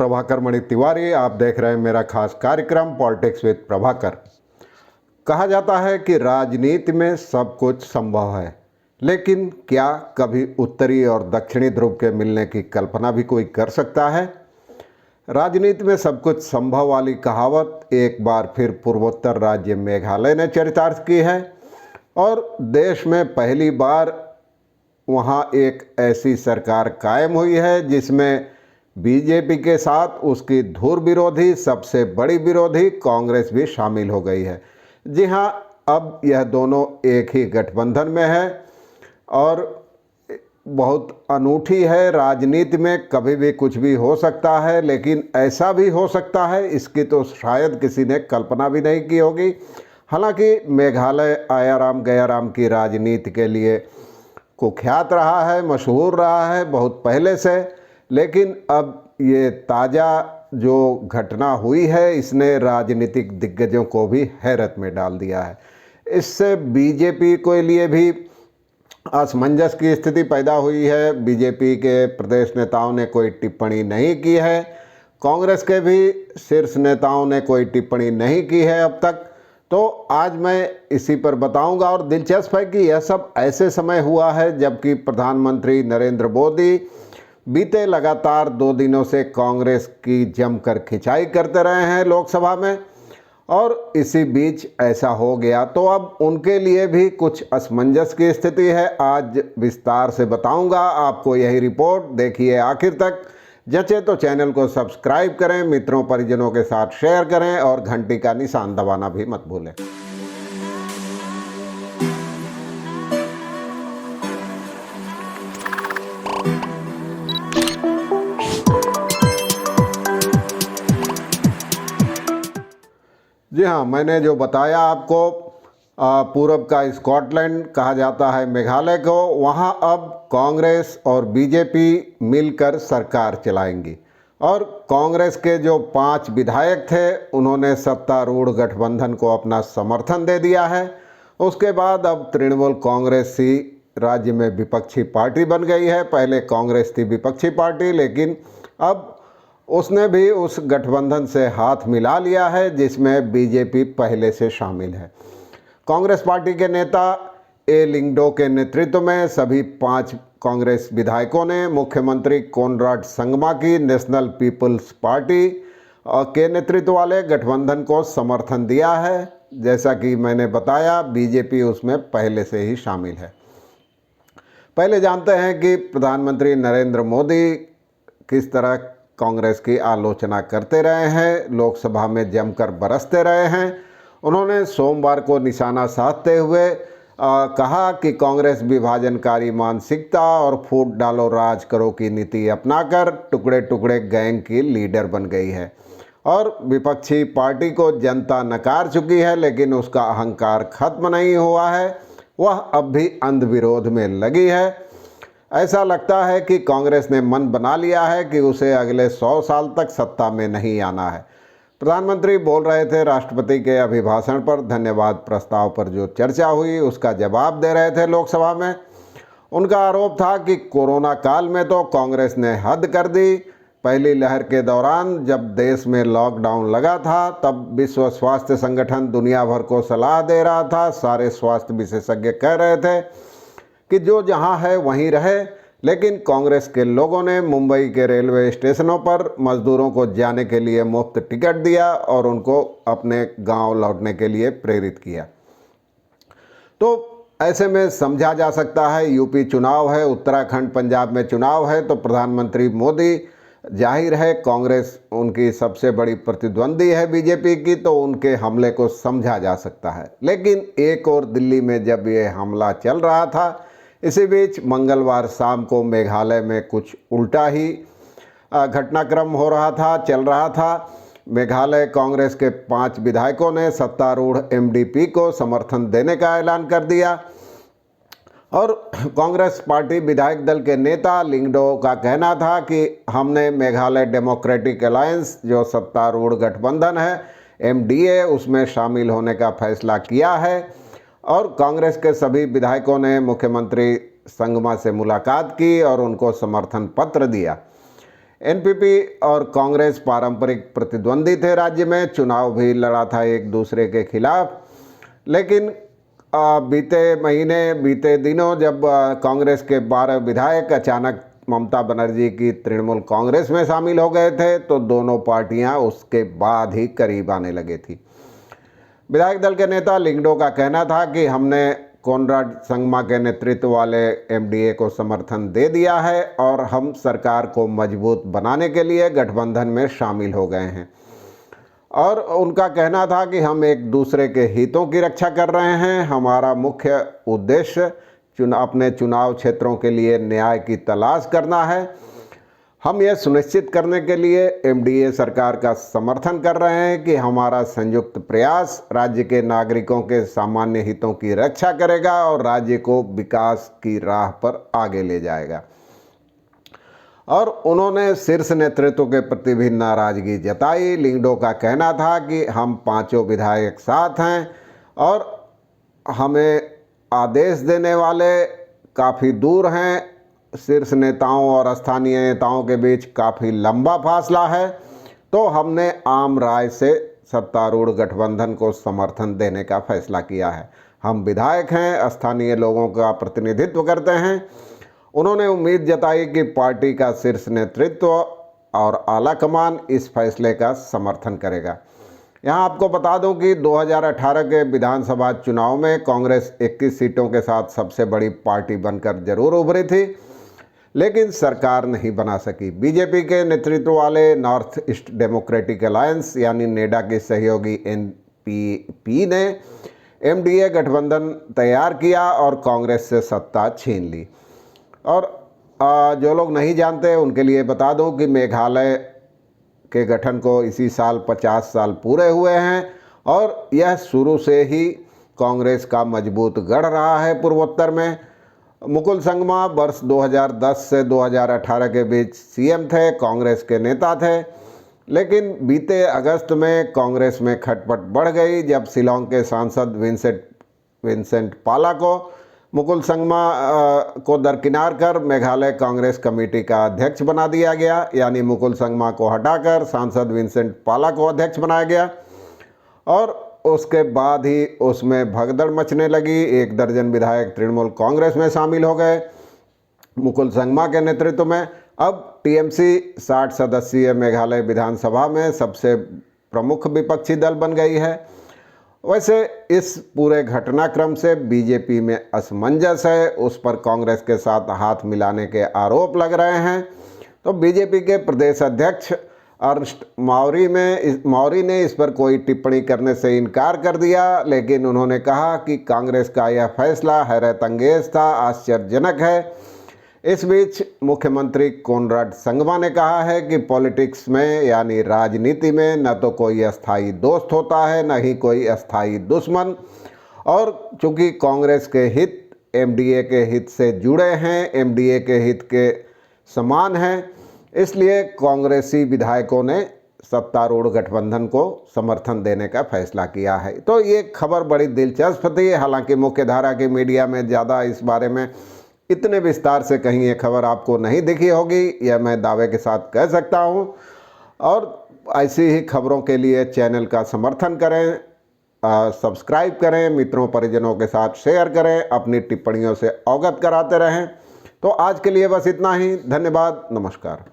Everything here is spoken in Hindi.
प्रभाकर मणि तिवारी। आप देख रहे हैं मेरा खास कार्यक्रम पॉलिटिक्स विद प्रभाकर। कहा जाता है कि राजनीति में सब कुछ संभव है, लेकिन क्या कभी उत्तरी और दक्षिणी ध्रुव के मिलने की कल्पना भी कोई कर सकता है? राजनीति में सब कुछ संभव वाली कहावत एक बार फिर पूर्वोत्तर राज्य मेघालय ने चरितार्थ की है और देश में पहली बार वहाँ एक ऐसी सरकार कायम हुई है जिसमें बीजेपी के साथ उसकी धुर विरोधी सबसे बड़ी विरोधी कांग्रेस भी शामिल हो गई है। जी हाँ, अब यह दोनों एक ही गठबंधन में है और बहुत अनूठी है। राजनीति में कभी भी कुछ भी हो सकता है, लेकिन ऐसा भी हो सकता है इसकी तो शायद किसी ने कल्पना भी नहीं की होगी। हालांकि मेघालय आयाराम गयाराम की राजनीति के लिए कुख्यात रहा है, मशहूर रहा है बहुत पहले से, लेकिन अब ये ताज़ा जो घटना हुई है इसने राजनीतिक दिग्गजों को भी हैरत में डाल दिया है। इससे बीजेपी के लिए भी असमंजस की स्थिति पैदा हुई है। बीजेपी के प्रदेश नेताओं ने कोई टिप्पणी नहीं की है, कांग्रेस के भी शीर्ष नेताओं ने कोई टिप्पणी नहीं की है अब तक। तो आज मैं इसी पर बताऊंगा और दिलचस्प है कि यह सब ऐसे समय हुआ है जबकि प्रधानमंत्री नरेंद्र मोदी बीते लगातार 2 दिनों से कांग्रेस की जमकर खिंचाई करते रहे हैं लोकसभा में, और इसी बीच ऐसा हो गया तो अब उनके लिए भी कुछ असमंजस की स्थिति है। आज विस्तार से बताऊंगा आपको यही रिपोर्ट, देखिए आखिर तक। जचे तो चैनल को सब्सक्राइब करें, मित्रों परिजनों के साथ शेयर करें और घंटी का निशान दबाना भी मत भूलें। जी हाँ, मैंने जो बताया आपको, पूरब का स्कॉटलैंड कहा जाता है मेघालय को, वहाँ अब कांग्रेस और बीजेपी मिलकर सरकार चलाएंगी और कांग्रेस के जो 5 विधायक थे उन्होंने सत्तारूढ़ गठबंधन को अपना समर्थन दे दिया है। उसके बाद अब तृणमूल कांग्रेस ही राज्य में विपक्षी पार्टी बन गई है। पहले कांग्रेस थी विपक्षी पार्टी, लेकिन अब उसने भी उस गठबंधन से हाथ मिला लिया है जिसमें बीजेपी पहले से शामिल है। कांग्रेस पार्टी के नेता ए लिंगडो के नेतृत्व में सभी 5 कांग्रेस विधायकों ने मुख्यमंत्री कोनराड संगमा की नेशनल पीपल्स पार्टी के नेतृत्व वाले गठबंधन को समर्थन दिया है। जैसा कि मैंने बताया, बीजेपी उसमें पहले से ही शामिल है। पहले जानते हैं कि प्रधानमंत्री नरेंद्र मोदी किस तरह कांग्रेस की आलोचना करते रहे हैं, लोकसभा में जमकर बरसते रहे हैं। उन्होंने सोमवार को निशाना साधते हुए कहा कि कांग्रेस विभाजनकारी मानसिकता और फूट डालो राज करो की नीति अपनाकर टुकड़े टुकड़े गैंग की लीडर बन गई है और विपक्षी पार्टी को जनता नकार चुकी है, लेकिन उसका अहंकार खत्म नहीं हुआ है, वह अब भी अंध विरोध में लगी है। ऐसा लगता है कि कांग्रेस ने मन बना लिया है कि उसे अगले 100 साल तक सत्ता में नहीं आना है। प्रधानमंत्री बोल रहे थे राष्ट्रपति के अभिभाषण पर धन्यवाद प्रस्ताव पर जो चर्चा हुई उसका जवाब दे रहे थे लोकसभा में। उनका आरोप था कि कोरोना काल में तो कांग्रेस ने हद कर दी। पहली लहर के दौरान जब देश में लॉकडाउन लगा था तब विश्व स्वास्थ्य संगठन दुनिया भर को सलाह दे रहा था, सारे स्वास्थ्य विशेषज्ञ कह रहे थे कि जो जहां है वहीं रहे, लेकिन कांग्रेस के लोगों ने मुंबई के रेलवे स्टेशनों पर मजदूरों को जाने के लिए मुफ्त टिकट दिया और उनको अपने गांव लौटने के लिए प्रेरित किया। तो ऐसे में समझा जा सकता है, यूपी चुनाव है, उत्तराखंड पंजाब में चुनाव है, तो प्रधानमंत्री मोदी, जाहिर है कांग्रेस उनकी सबसे बड़ी प्रतिद्वंदी है बीजेपी की, तो उनके हमले को समझा जा सकता है। लेकिन एक और दिल्ली में जब ये हमला चल रहा था, इसी बीच मंगलवार शाम को मेघालय में कुछ उल्टा ही घटनाक्रम हो रहा था, चल रहा था। मेघालय कांग्रेस के 5 विधायकों ने सत्तारूढ़ एमडीपी को समर्थन देने का ऐलान कर दिया और कांग्रेस पार्टी विधायक दल के नेता लिंगडो का कहना था कि हमने मेघालय डेमोक्रेटिक अलायंस, जो सत्तारूढ़ गठबंधन है एमडीए, उसमें शामिल होने का फैसला किया है और कांग्रेस के सभी विधायकों ने मुख्यमंत्री संगमा से मुलाकात की और उनको समर्थन पत्र दिया। एनपीपी और कांग्रेस पारंपरिक प्रतिद्वंदी थे, राज्य में चुनाव भी लड़ा था एक दूसरे के खिलाफ। लेकिन बीते दिनों जब कांग्रेस के 12 विधायक अचानक ममता बनर्जी की तृणमूल कांग्रेस में शामिल हो गए थे, तो दोनों पार्टियां उसके बाद ही करीब आने लगी थी। विधायक दल के नेता लिंगडो का कहना था कि हमने कोनराड संगमा के नेतृत्व वाले एमडीए को समर्थन दे दिया है और हम सरकार को मजबूत बनाने के लिए गठबंधन में शामिल हो गए हैं। और उनका कहना था कि हम एक दूसरे के हितों की रक्षा कर रहे हैं। हमारा मुख्य उद्देश्य अपने चुनाव क्षेत्रों के लिए न्याय की तलाश करना है। हम यह सुनिश्चित करने के लिए एमडीए सरकार का समर्थन कर रहे हैं कि हमारा संयुक्त प्रयास राज्य के नागरिकों के सामान्य हितों की रक्षा करेगा और राज्य को विकास की राह पर आगे ले जाएगा। और उन्होंने शीर्ष नेतृत्व के प्रति भी नाराजगी जताई। लिंगडो का कहना था कि हम पांचों विधायक साथ हैं और हमें आदेश देने वाले काफ़ी दूर हैं। शीर्ष नेताओं और स्थानीय नेताओं के बीच काफ़ी लंबा फासला है, तो हमने आम राय से सत्तारूढ़ गठबंधन को समर्थन देने का फैसला किया है। हम विधायक हैं, स्थानीय लोगों का प्रतिनिधित्व करते हैं। उन्होंने उम्मीद जताई कि पार्टी का शीर्ष नेतृत्व और आला कमान इस फैसले का समर्थन करेगा। यहाँ आपको बता दूं कि 2018 के विधानसभा चुनाव में कांग्रेस 21 सीटों के साथ सबसे बड़ी पार्टी बनकर जरूर उभरी थी, लेकिन सरकार नहीं बना सकी। बीजेपी के नेतृत्व वाले नॉर्थ ईस्ट डेमोक्रेटिक अलायंस यानी नेडा के सहयोगी एनपीपी ने एमडीए गठबंधन तैयार किया और कांग्रेस से सत्ता छीन ली। और जो लोग नहीं जानते उनके लिए बता दूं कि मेघालय के गठन को इसी साल 50 साल पूरे हुए हैं और यह शुरू से ही कांग्रेस का मजबूत गढ़ रहा है पूर्वोत्तर में। मुकुल संगमा वर्ष 2010 से 2018 के बीच सीएम थे, कांग्रेस के नेता थे। लेकिन बीते अगस्त में कांग्रेस में खटपट बढ़ गई जब शिलोंग के सांसद विंसेंट पाला को मुकुल संगमा को दरकिनार कर मेघालय कांग्रेस कमेटी का अध्यक्ष बना दिया गया। यानी मुकुल संगमा को हटाकर सांसद विंसेंट पाला को अध्यक्ष बनाया गया और उसके बाद ही उसमें भगदड़ मचने लगी। 1 दर्जन विधायक तृणमूल कांग्रेस में शामिल हो गए मुकुल संगमा के नेतृत्व में। अब टीएमसी 60 सदस्यीय मेघालय विधानसभा में सबसे प्रमुख विपक्षी दल बन गई है। वैसे इस पूरे घटनाक्रम से बीजेपी में असमंजस है, उस पर कांग्रेस के साथ हाथ मिलाने के आरोप लग रहे हैं। तो बीजेपी के प्रदेश अध्यक्ष अर्नस्ट मौरी ने इस पर कोई टिप्पणी करने से इनकार कर दिया, लेकिन उन्होंने कहा कि कांग्रेस का यह फैसला हैरत अंगेज था, आश्चर्यजनक है। इस बीच मुख्यमंत्री कोनराड संगमा ने कहा है कि पॉलिटिक्स में यानी राजनीति में न तो कोई अस्थायी दोस्त होता है न ही कोई अस्थायी दुश्मन, और चूंकि कांग्रेस के हित एमडीए के हित से जुड़े हैं, एमडीए के हित के समान हैं, इसलिए कांग्रेसी विधायकों ने सत्तारूढ़ गठबंधन को समर्थन देने का फैसला किया है। तो ये खबर बड़ी दिलचस्प थी। हालांकि मुख्यधारा की मीडिया में ज़्यादा इस बारे में इतने विस्तार से कहीं ये खबर आपको नहीं दिखी होगी, यह मैं दावे के साथ कह सकता हूँ। और ऐसी ही खबरों के लिए चैनल का समर्थन करें, सब्सक्राइब करें, मित्रों परिजनों के साथ शेयर करें, अपनी टिप्पणियों से अवगत कराते रहें। तो आज के लिए बस इतना ही। धन्यवाद, नमस्कार।